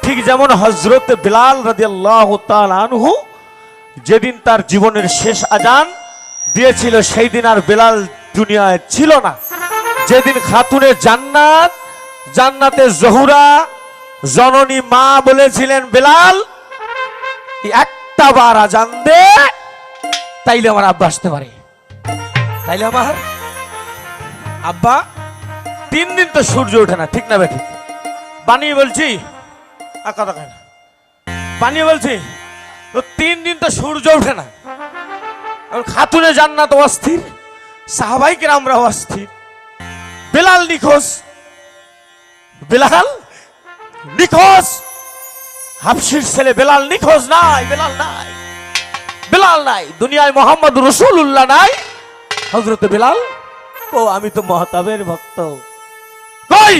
ঠিক যেমন হযরত বিলাল রাদিয়াল্লাহু তাআলা আনহু যেদিন তার জীবনের শেষ আজান দিয়েছিল সেই দিন আর বিলাল দুনিয়ায় ছিল না। যেদিন খাতুনে জান্নাত জান্নাতে জহুরা জননী মা বলেছিলেন বিলাল একটা বার আজান দে তাইলে আমার আব্বা আসতে পারে, তাইলে আমার আব্বা 3 দিন তো সূর্য ওঠে না, ঠিক না বেঠিক? বানিয়ে বলছি আকা দেখায় না, বানিয়ে বলছি তো 3 দিন তো সূর্য ওঠে না। খাতুনে জান্নাত অস্থির, সাহাবাই কেরামরা অস্থির, বেলাল নিখোঁজ, বেলাল নিখোঁজ, হাবশির ছেলে বেলাল নিখোঁজ নাই, বেলাল নাই, বেলাল নাই, দুনিয়ায় মোহাম্মদ রাসূলুল্লাহ নাই, হযরত বেলাল ও আমি তো মহতাবের ভক্ত কই?